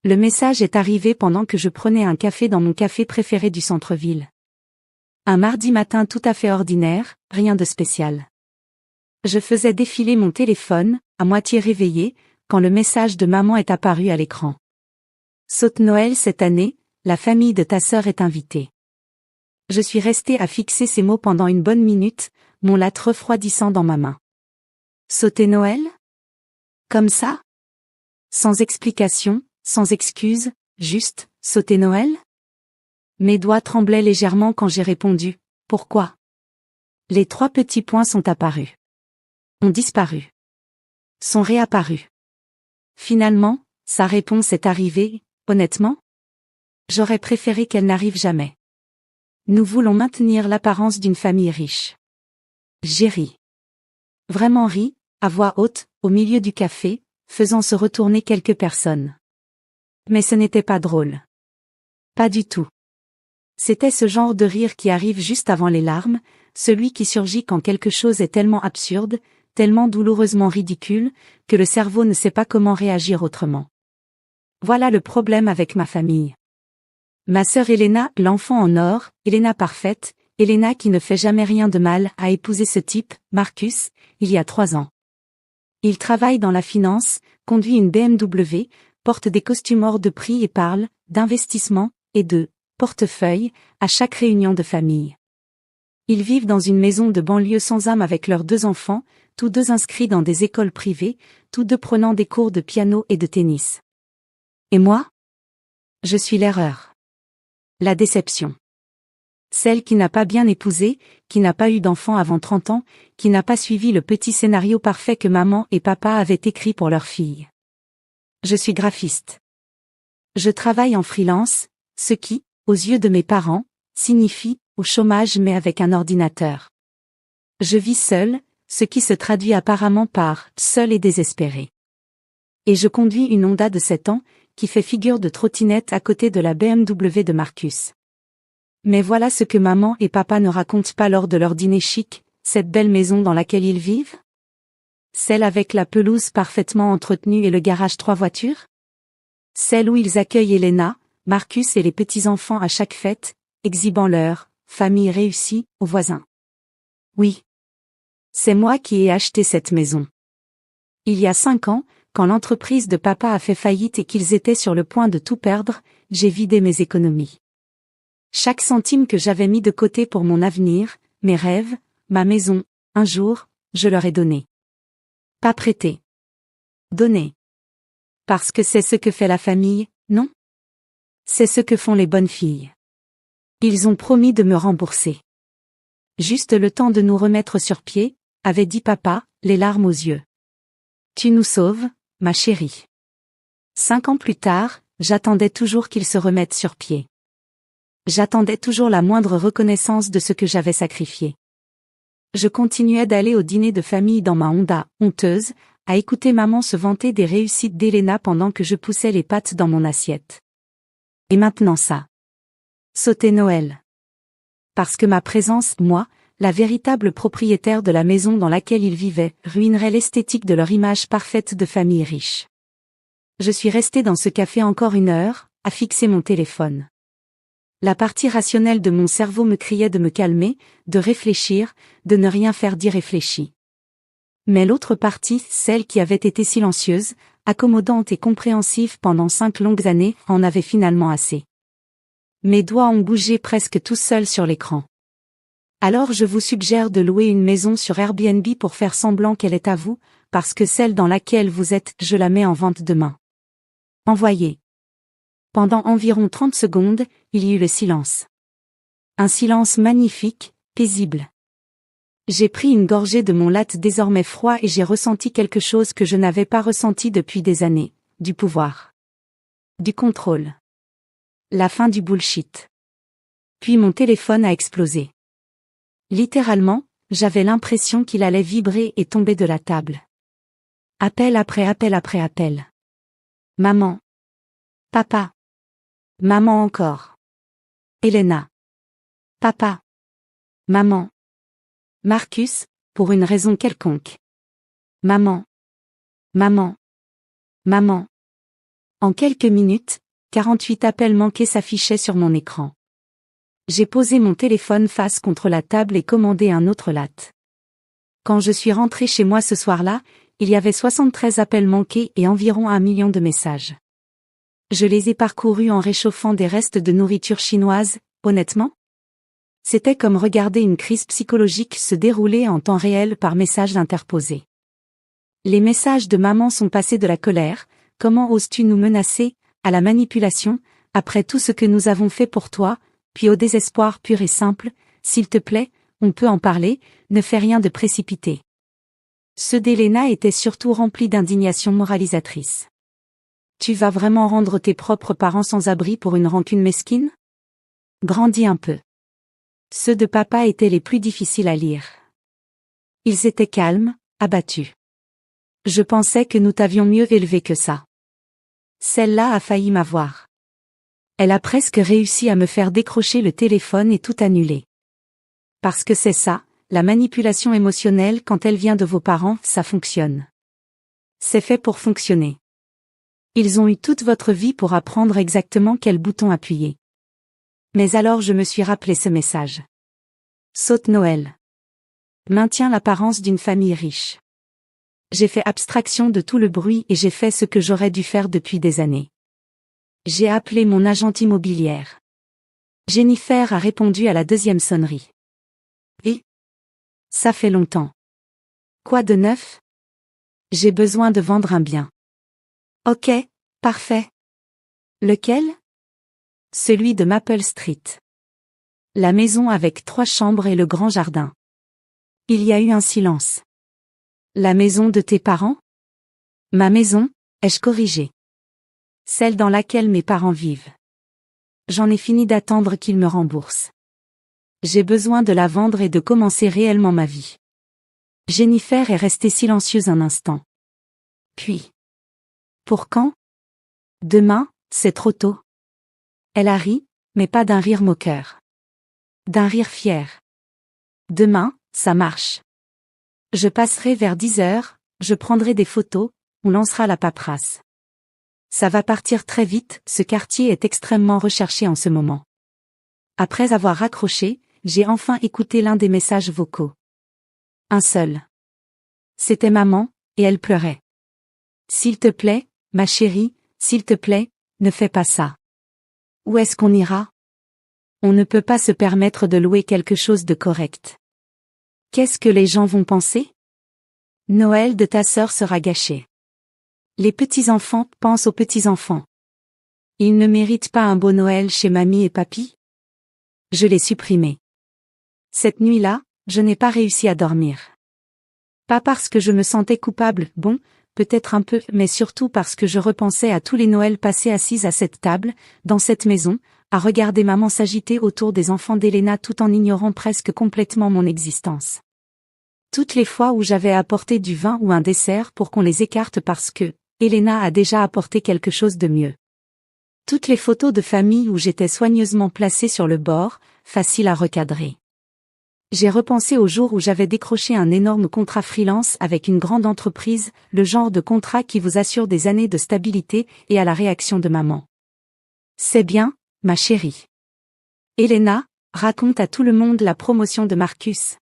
Le message est arrivé pendant que je prenais un café dans mon café préféré du centre-ville. Un mardi matin tout à fait ordinaire, rien de spécial. Je faisais défiler mon téléphone, à moitié réveillé, quand le message de maman est apparu à l'écran. Saute Noël cette année, la famille de ta sœur est invitée. Je suis restée à fixer ces mots pendant une bonne minute, mon latte refroidissant dans ma main. Sauter Noël? Comme ça? Sans explication, sans excuse, juste, sauter Noël? Mes doigts tremblaient légèrement quand j'ai répondu, pourquoi? Les 3 petits points sont apparus. Ont disparu. Sont réapparus. Finalement, sa réponse est arrivée, honnêtement? J'aurais préféré qu'elle n'arrive jamais. Nous voulons maintenir l'apparence d'une famille riche. J'ai ri. Vraiment ri, à voix haute, au milieu du café, faisant se retourner quelques personnes. Mais ce n'était pas drôle. Pas du tout. C'était ce genre de rire qui arrive juste avant les larmes, celui qui surgit quand quelque chose est tellement absurde, tellement douloureusement ridicule, que le cerveau ne sait pas comment réagir autrement. Voilà le problème avec ma famille. Ma sœur Elena, l'enfant en or, Elena parfaite, Elena qui ne fait jamais rien de mal, a épousé ce type, Marcus, il y a 3 ans. Il travaille dans la finance, conduit une BMW, porte des costumes hors de prix et parle d'investissement et de portefeuille à chaque réunion de famille. Ils vivent dans une maison de banlieue sans âme avec leurs 2 enfants, tous 2 inscrits dans des écoles privées, tous 2 prenant des cours de piano et de tennis. Et moi? Je suis l'erreur. La déception. Celle qui n'a pas bien épousé, qui n'a pas eu d'enfant avant 30 ans, qui n'a pas suivi le petit scénario parfait que maman et papa avaient écrit pour leur fille. Je suis graphiste. Je travaille en freelance, ce qui, aux yeux de mes parents, signifie au chômage mais avec un ordinateur. Je vis seule, ce qui se traduit apparemment par seule et désespérée. Et je conduis une Honda de 7 ans, qui fait figure de trottinette à côté de la BMW de Marcus. Mais voilà ce que maman et papa ne racontent pas lors de leur dîner chic, cette belle maison dans laquelle ils vivent? Celle avec la pelouse parfaitement entretenue et le garage 3 voitures? Celle où ils accueillent Elena, Marcus et les petits-enfants à chaque fête, exhibant leur famille réussie aux voisins. Oui. C'est moi qui ai acheté cette maison. Il y a 5 ans, quand l'entreprise de papa a fait faillite et qu'ils étaient sur le point de tout perdre, j'ai vidé mes économies. Chaque centime que j'avais mis de côté pour mon avenir, mes rêves, ma maison, un jour, je leur ai donné. Pas prêté. Donné. Parce que c'est ce que fait la famille, non? C'est ce que font les bonnes filles. Ils ont promis de me rembourser. Juste le temps de nous remettre sur pied, avait dit papa, les larmes aux yeux. Tu nous sauves, ma chérie. 5 ans plus tard, j'attendais toujours qu'ils se remettent sur pied. J'attendais toujours la moindre reconnaissance de ce que j'avais sacrifié. Je continuais d'aller au dîner de famille dans ma Honda, honteuse, à écouter maman se vanter des réussites d'Elena pendant que je poussais les pâtes dans mon assiette. Et maintenant ça. Sauter Noël. Parce que ma présence, moi, la véritable propriétaire de la maison dans laquelle ils vivaient, ruinerait l'esthétique de leur image parfaite de famille riche. Je suis restée dans ce café encore 1 heure, à fixer mon téléphone. La partie rationnelle de mon cerveau me criait de me calmer, de réfléchir, de ne rien faire d'irréfléchi. Mais l'autre partie, celle qui avait été silencieuse, accommodante et compréhensive pendant 5 longues années, en avait finalement assez. Mes doigts ont bougé presque tout seuls sur l'écran. Alors je vous suggère de louer une maison sur Airbnb pour faire semblant qu'elle est à vous, parce que celle dans laquelle vous êtes, je la mets en vente demain. Envoyez. Pendant environ 30 secondes, il y eut le silence. Un silence magnifique, paisible. J'ai pris une gorgée de mon latte désormais froid et j'ai ressenti quelque chose que je n'avais pas ressenti depuis des années, du pouvoir. Du contrôle. La fin du bullshit. Puis mon téléphone a explosé. Littéralement, j'avais l'impression qu'il allait vibrer et tomber de la table. Appel après appel après appel. Maman. Papa. Maman encore. Elena. Papa. Maman. Marcus, pour une raison quelconque. Maman. Maman. Maman. En quelques minutes, 48 appels manqués s'affichaient sur mon écran. J'ai posé mon téléphone face contre la table et commandé un autre latte. Quand je suis rentré chez moi ce soir-là, il y avait 73 appels manqués et environ 1 million de messages. Je les ai parcourus en réchauffant des restes de nourriture chinoise, honnêtement. C'était comme regarder une crise psychologique se dérouler en temps réel par messages interposés. Les messages de maman sont passés de la colère, comment oses-tu nous menacer, à la manipulation, après tout ce que nous avons fait pour toi, puis au désespoir pur et simple, s'il te plaît, on peut en parler, ne fais rien de précipité. Ceux d'Elena étaient surtout remplis d'indignation moralisatrice. Tu vas vraiment rendre tes propres parents sans abri pour une rancune mesquine? Grandis un peu. Ceux de papa étaient les plus difficiles à lire. Ils étaient calmes, abattus. Je pensais que nous t'avions mieux élevé que ça. Celle-là a failli m'avoir. Elle a presque réussi à me faire décrocher le téléphone et tout annuler. Parce que c'est ça, la manipulation émotionnelle quand elle vient de vos parents, ça fonctionne. C'est fait pour fonctionner. Ils ont eu toute votre vie pour apprendre exactement quel bouton appuyer. Mais alors je me suis rappelé ce message. Saute Noël. Maintiens l'apparence d'une famille riche. J'ai fait abstraction de tout le bruit et j'ai fait ce que j'aurais dû faire depuis des années. J'ai appelé mon agente immobilière. Jennifer a répondu à la deuxième sonnerie. Oui. Ça fait longtemps. Quoi de neuf? J'ai besoin de vendre un bien. Ok, parfait. Lequel? Celui de Maple Street. La maison avec 3 chambres et le grand jardin. Il y a eu un silence. La maison de tes parents? Ma maison, ai-je corrigé. Celle dans laquelle mes parents vivent. J'en ai fini d'attendre qu'ils me remboursent. J'ai besoin de la vendre et de commencer réellement ma vie. Jennifer est restée silencieuse un instant. Puis. Pour quand? Demain, c'est trop tôt. Elle a ri, mais pas d'un rire moqueur. D'un rire fier. Demain, ça marche. Je passerai vers 10 heures, je prendrai des photos, on lancera la paperasse. Ça va partir très vite, ce quartier est extrêmement recherché en ce moment. Après avoir raccroché, j'ai enfin écouté l'un des messages vocaux. Un seul. C'était maman, et elle pleurait. S'il te plaît, ma chérie, s'il te plaît, ne fais pas ça. Où est-ce qu'on ira? On ne peut pas se permettre de louer quelque chose de correct. Qu'est-ce que les gens vont penser? Noël de ta sœur sera gâché. Les petits-enfants pensent aux petits-enfants. Ils ne méritent pas un beau Noël chez mamie et papy? Je l'ai supprimé. Cette nuit-là, je n'ai pas réussi à dormir. Pas parce que je me sentais coupable, bon, peut-être un peu, mais surtout parce que je repensais à tous les Noëls passés assises à cette table, dans cette maison, à regarder maman s'agiter autour des enfants d'Elena tout en ignorant presque complètement mon existence. Toutes les fois où j'avais apporté du vin ou un dessert pour qu'on les écarte parce que Elena a déjà apporté quelque chose de mieux. Toutes les photos de famille où j'étais soigneusement placée sur le bord, facile à recadrer. J'ai repensé au jour où j'avais décroché un énorme contrat freelance avec une grande entreprise, le genre de contrat qui vous assure des années de stabilité, et à la réaction de maman. C'est bien, ma chérie. Elena, raconte à tout le monde la promotion de Marcus.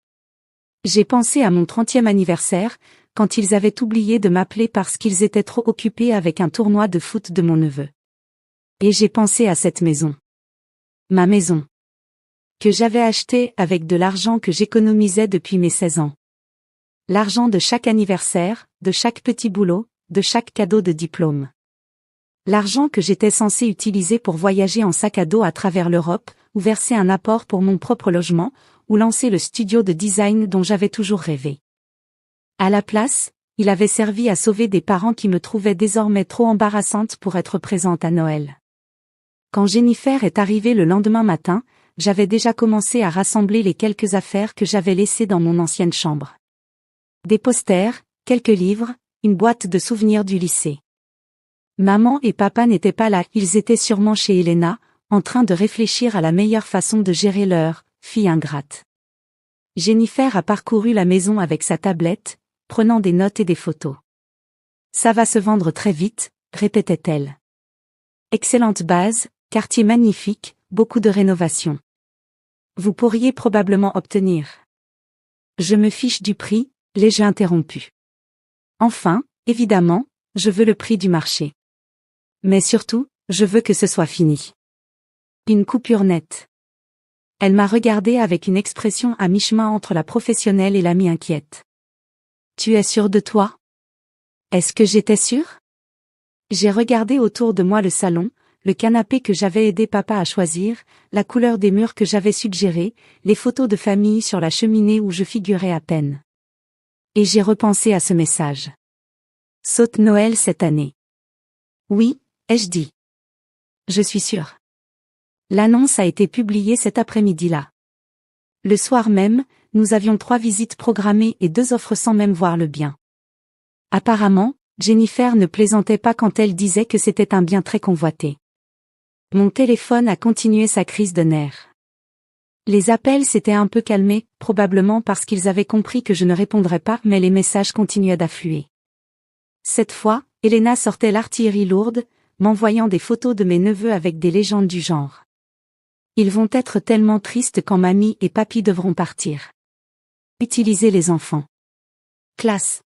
J'ai pensé à mon 30e anniversaire, quand ils avaient oublié de m'appeler parce qu'ils étaient trop occupés avec un tournoi de foot de mon neveu. Et j'ai pensé à cette maison. Ma maison. Que j'avais achetée avec de l'argent que j'économisais depuis mes 16 ans. L'argent de chaque anniversaire, de chaque petit boulot, de chaque cadeau de diplôme. L'argent que j'étais censé utiliser pour voyager en sac à dos à travers l'Europe, ou verser un apport pour mon propre logement, ou lancer le studio de design dont j'avais toujours rêvé. À la place, il avait servi à sauver des parents qui me trouvaient désormais trop embarrassante pour être présente à Noël. Quand Jennifer est arrivée le lendemain matin, j'avais déjà commencé à rassembler les quelques affaires que j'avais laissées dans mon ancienne chambre. Des posters, quelques livres, une boîte de souvenirs du lycée. Maman et papa n'étaient pas là, ils étaient sûrement chez Elena, en train de réfléchir à la meilleure façon de gérer leur fille ingrate. Jennifer a parcouru la maison avec sa tablette, prenant des notes et des photos. Ça va se vendre très vite, répétait-elle. Excellente base, quartier magnifique, beaucoup de rénovations. Vous pourriez probablement obtenir. Je me fiche du prix, l'ai-je interrompu. Enfin, évidemment, je veux le prix du marché. Mais surtout, je veux que ce soit fini. Une coupure nette. Elle m'a regardé avec une expression à mi-chemin entre la professionnelle et la mi-inquiète. Tu es sûre de toi? Est-ce que j'étais sûre? J'ai regardé autour de moi le salon, le canapé que j'avais aidé papa à choisir, la couleur des murs que j'avais suggéré, les photos de famille sur la cheminée où je figurais à peine. Et j'ai repensé à ce message. Saute Noël cette année. Oui, ai-je dit. Je suis sûre. L'annonce a été publiée cet après-midi-là. Le soir même, nous avions 3 visites programmées et 2 offres sans même voir le bien. Apparemment, Jennifer ne plaisantait pas quand elle disait que c'était un bien très convoité. Mon téléphone a continué sa crise de nerfs. Les appels s'étaient un peu calmés, probablement parce qu'ils avaient compris que je ne répondrais pas, mais les messages continuaient d'affluer. Cette fois, Elena sortait l'artillerie lourde, m'envoyant des photos de mes neveux avec des légendes du genre. Ils vont être tellement tristes quand mamie et papy devront partir. Utiliser les enfants. Classe.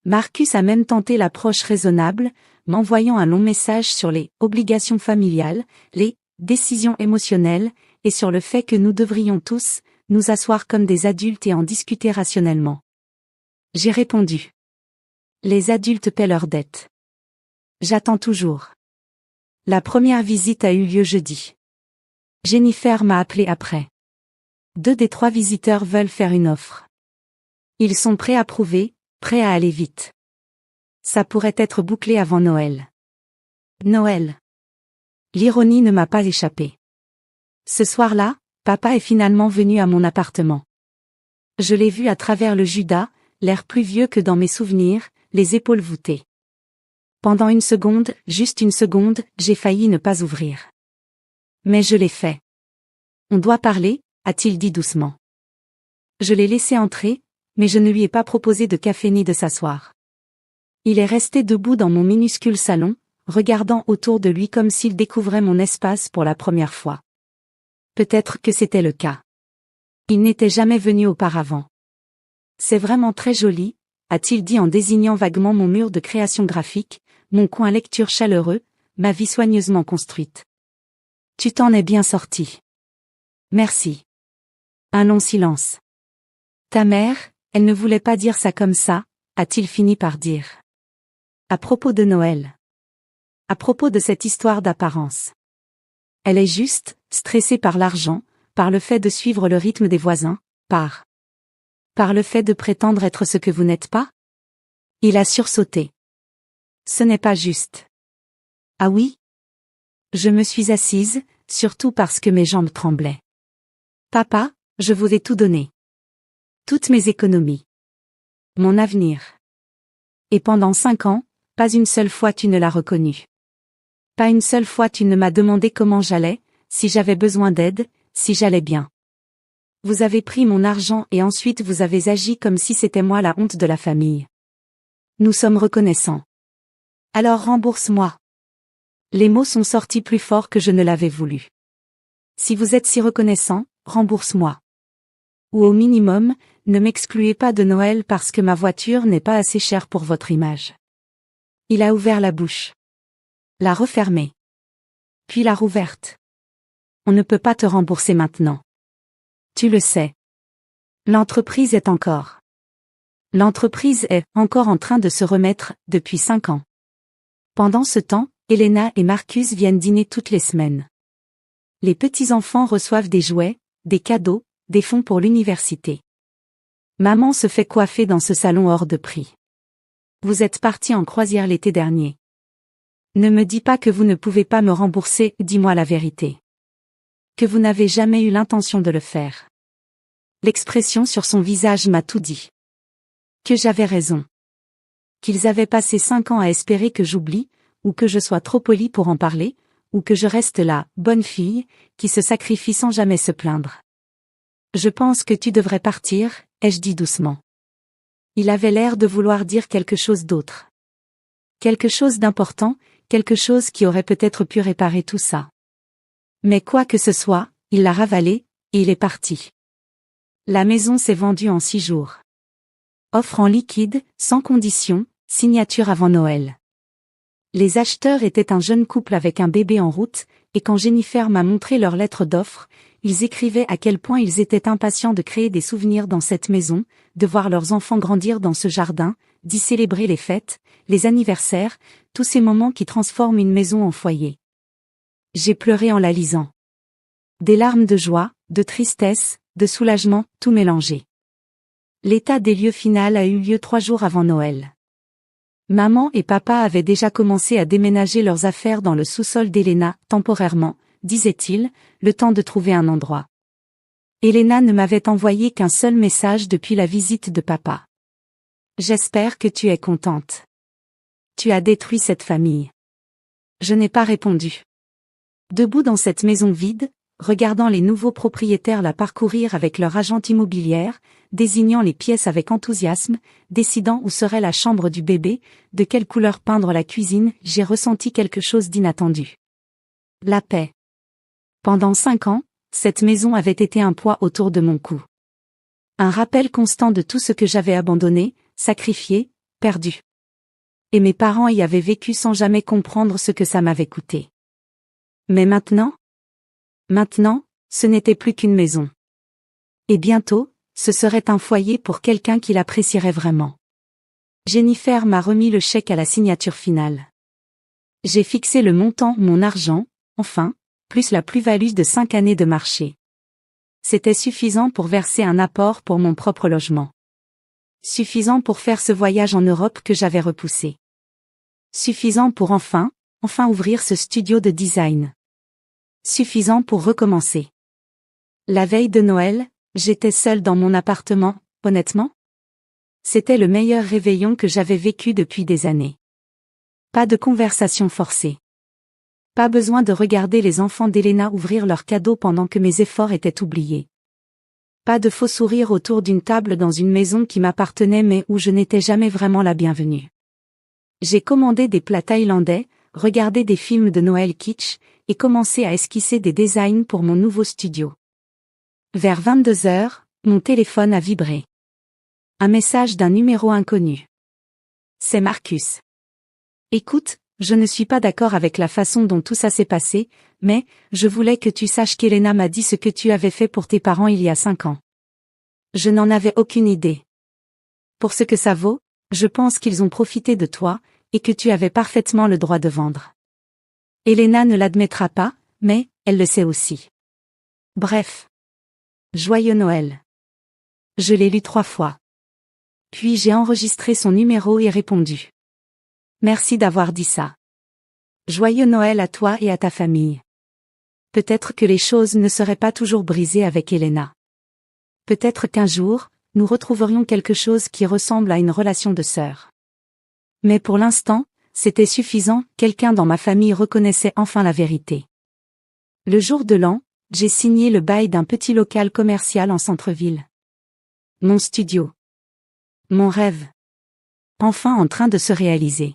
Marcus a même tenté l'approche raisonnable, m'envoyant un long message sur les obligations familiales, les décisions émotionnelles, et sur le fait que nous devrions tous nous asseoir comme des adultes et en discuter rationnellement. J'ai répondu. Les adultes paient leurs dettes. J'attends toujours. La première visite a eu lieu jeudi. Jennifer m'a appelé après. 2 des 3 visiteurs veulent faire une offre. Ils sont prêts à prouver, prêts à aller vite. Ça pourrait être bouclé avant Noël. Noël. L'ironie ne m'a pas échappé. Ce soir-là, papa est finalement venu à mon appartement. Je l'ai vu à travers le Judas, l'air plus vieux que dans mes souvenirs, les épaules voûtées. Pendant une seconde, juste une seconde, j'ai failli ne pas ouvrir. Mais je l'ai fait. On doit parler, a-t-il dit doucement. Je l'ai laissé entrer, mais je ne lui ai pas proposé de café ni de s'asseoir. Il est resté debout dans mon minuscule salon, regardant autour de lui comme s'il découvrait mon espace pour la première fois. Peut-être que c'était le cas. Il n'était jamais venu auparavant. C'est vraiment très joli, a-t-il dit en désignant vaguement mon mur de création graphique, mon coin lecture chaleureux, ma vie soigneusement construite. Tu t'en es bien sorti. Merci. Un long silence. Ta mère, elle ne voulait pas dire ça comme ça, a-t-il fini par dire. À propos de Noël. À propos de cette histoire d'apparence. Elle est juste, stressée par l'argent, par le fait de suivre le rythme des voisins, par le fait de prétendre être ce que vous n'êtes pas? Il a sursauté. Ce n'est pas juste. Ah oui? Je me suis assise, surtout parce que mes jambes tremblaient. Papa, je vous ai tout donné. Toutes mes économies. Mon avenir. Et pendant 5 ans, pas une seule fois tu ne l'as reconnu. Pas une seule fois tu ne m'as demandé comment j'allais, si j'avais besoin d'aide, si j'allais bien. Vous avez pris mon argent et ensuite vous avez agi comme si c'était moi la honte de la famille. Nous sommes reconnaissants. Alors rembourse-moi. Les mots sont sortis plus forts que je ne l'avais voulu. Si vous êtes si reconnaissant, rembourse-moi. Ou au minimum, ne m'excluez pas de Noël parce que ma voiture n'est pas assez chère pour votre image. Il a ouvert la bouche. L'a refermée. Puis l'a rouverte. On ne peut pas te rembourser maintenant. Tu le sais. L'entreprise est encore en train de se remettre, depuis 5 ans. Pendant ce temps, Elena et Marcus viennent dîner toutes les semaines. Les petits-enfants reçoivent des jouets, des cadeaux, des fonds pour l'université. Maman se fait coiffer dans ce salon hors de prix. Vous êtes parti en croisière l'été dernier. Ne me dis pas que vous ne pouvez pas me rembourser, dis-moi la vérité. Que vous n'avez jamais eu l'intention de le faire. L'expression sur son visage m'a tout dit. Que j'avais raison. Qu'ils avaient passé 5 ans à espérer que j'oublie, ou que je sois trop polie pour en parler, ou que je reste la bonne fille, qui se sacrifie sans jamais se plaindre. Je pense que tu devrais partir, ai-je dit doucement. Il avait l'air de vouloir dire quelque chose d'autre. Quelque chose d'important, quelque chose qui aurait peut-être pu réparer tout ça. Mais quoi que ce soit, il l'a ravalé, et il est parti. La maison s'est vendue en 6 jours. Offre en liquide, sans condition, signature avant Noël. Les acheteurs étaient un jeune couple avec un bébé en route, et quand Jennifer m'a montré leur lettre d'offre, ils écrivaient à quel point ils étaient impatients de créer des souvenirs dans cette maison, de voir leurs enfants grandir dans ce jardin, d'y célébrer les fêtes, les anniversaires, tous ces moments qui transforment une maison en foyer. J'ai pleuré en la lisant. Des larmes de joie, de tristesse, de soulagement, tout mélangé. L'état des lieux final a eu lieu 3 jours avant Noël. Maman et papa avaient déjà commencé à déménager leurs affaires dans le sous-sol d'Elena, temporairement, disait-il, le temps de trouver un endroit. Elena ne m'avait envoyé qu'un seul message depuis la visite de papa. J'espère que tu es contente. Tu as détruit cette famille. Je n'ai pas répondu. Debout dans cette maison vide, regardant les nouveaux propriétaires la parcourir avec leur agente immobilière, désignant les pièces avec enthousiasme, décidant où serait la chambre du bébé, de quelle couleur peindre la cuisine, j'ai ressenti quelque chose d'inattendu. La paix. Pendant 5 ans, cette maison avait été un poids autour de mon cou. Un rappel constant de tout ce que j'avais abandonné, sacrifié, perdu. Et mes parents y avaient vécu sans jamais comprendre ce que ça m'avait coûté. Mais maintenant, ce n'était plus qu'une maison. Et bientôt, ce serait un foyer pour quelqu'un qui l'apprécierait vraiment. Jennifer m'a remis le chèque à la signature finale. J'ai fixé le montant, mon argent, enfin, plus la plus-value de 5 années de marché. C'était suffisant pour verser un apport pour mon propre logement. Suffisant pour faire ce voyage en Europe que j'avais repoussé. Suffisant pour enfin ouvrir ce studio de design. Suffisant pour recommencer. La veille de Noël, j'étais seule dans mon appartement, honnêtement. C'était le meilleur réveillon que j'avais vécu depuis des années. Pas de conversation forcée. Pas besoin de regarder les enfants d'Elena ouvrir leurs cadeaux pendant que mes efforts étaient oubliés. Pas de faux sourires autour d'une table dans une maison qui m'appartenait mais où je n'étais jamais vraiment la bienvenue. J'ai commandé des plats thaïlandais, regardé des films de Noël kitsch, et commencé à esquisser des designs pour mon nouveau studio. Vers 22 heures, mon téléphone a vibré. Un message d'un numéro inconnu. C'est Marcus. Écoute, je ne suis pas d'accord avec la façon dont tout ça s'est passé, mais je voulais que tu saches qu'Elena m'a dit ce que tu avais fait pour tes parents il y a 5 ans. Je n'en avais aucune idée. Pour ce que ça vaut, je pense qu'ils ont profité de toi, et que tu avais parfaitement le droit de vendre. Elena ne l'admettra pas, mais elle le sait aussi. Bref. Joyeux Noël. Je l'ai lu 3 fois. Puis j'ai enregistré son numéro et répondu. Merci d'avoir dit ça. Joyeux Noël à toi et à ta famille. Peut-être que les choses ne seraient pas toujours brisées avec Elena. Peut-être qu'un jour, nous retrouverions quelque chose qui ressemble à une relation de sœur. Mais pour l'instant, c'était suffisant, quelqu'un dans ma famille reconnaissait enfin la vérité. Le jour de l'an, j'ai signé le bail d'un petit local commercial en centre-ville. Mon studio. Mon rêve. Enfin en train de se réaliser.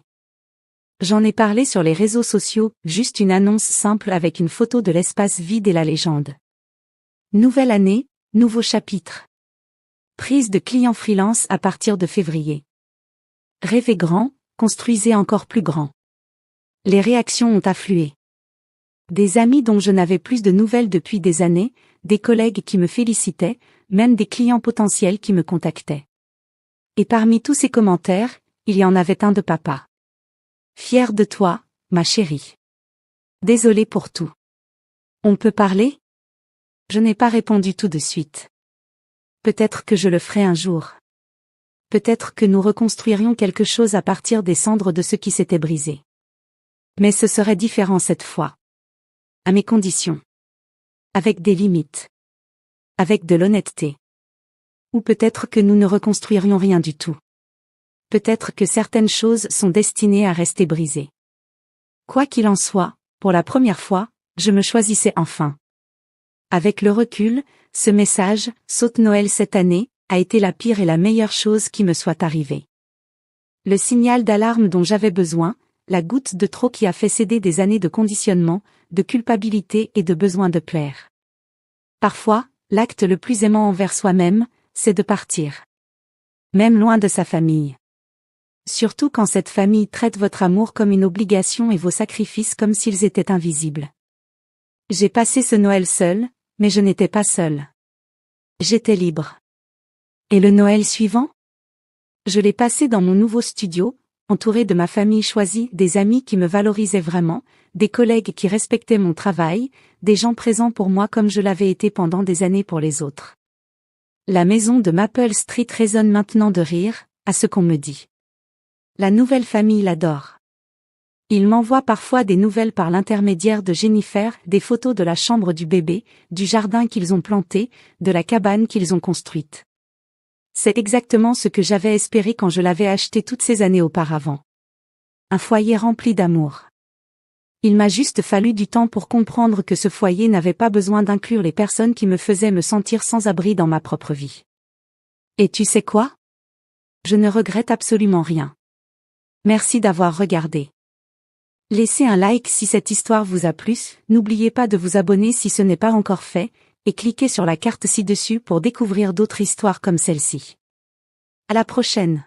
J'en ai parlé sur les réseaux sociaux, juste une annonce simple avec une photo de l'espace vide et la légende. Nouvelle année, nouveau chapitre. Prise de clients freelance à partir de février. Rêvez grand, construisez encore plus grand. Les réactions ont afflué. Des amis dont je n'avais plus de nouvelles depuis des années, des collègues qui me félicitaient, même des clients potentiels qui me contactaient. Et parmi tous ces commentaires, il y en avait un de papa. Fier de toi, ma chérie. Désolé pour tout. On peut parler? Je n'ai pas répondu tout de suite. Peut-être que je le ferai un jour. Peut-être que nous reconstruirions quelque chose à partir des cendres de ce qui s'était brisé. Mais ce serait différent cette fois. À mes conditions. Avec des limites. Avec de l'honnêteté. Ou peut-être que nous ne reconstruirions rien du tout. Peut-être que certaines choses sont destinées à rester brisées. Quoi qu'il en soit, pour la première fois, je me choisissais enfin. Avec le recul, ce message, saute Noël cette année, a été la pire et la meilleure chose qui me soit arrivée. Le signal d'alarme dont j'avais besoin, la goutte de trop qui a fait céder des années de conditionnement, de culpabilité et de besoin de plaire. Parfois, l'acte le plus aimant envers soi-même, c'est de partir. Même loin de sa famille. Surtout quand cette famille traite votre amour comme une obligation et vos sacrifices comme s'ils étaient invisibles. J'ai passé ce Noël seul, mais je n'étais pas seule. J'étais libre. Et le Noël suivant? Je l'ai passé dans mon nouveau studio, entouré de ma famille choisie, des amis qui me valorisaient vraiment, des collègues qui respectaient mon travail, des gens présents pour moi comme je l'avais été pendant des années pour les autres. La maison de Maple Street résonne maintenant de rire, à ce qu'on me dit. La nouvelle famille l'adore. Il m'envoie parfois des nouvelles par l'intermédiaire de Jennifer, des photos de la chambre du bébé, du jardin qu'ils ont planté, de la cabane qu'ils ont construite. C'est exactement ce que j'avais espéré quand je l'avais acheté toutes ces années auparavant. Un foyer rempli d'amour. Il m'a juste fallu du temps pour comprendre que ce foyer n'avait pas besoin d'inclure les personnes qui me faisaient me sentir sans abri dans ma propre vie. Et tu sais quoi? Je ne regrette absolument rien. Merci d'avoir regardé. Laissez un like si cette histoire vous a plu, n'oubliez pas de vous abonner si ce n'est pas encore fait, et cliquez sur la carte ci-dessus pour découvrir d'autres histoires comme celle-ci. À la prochaine.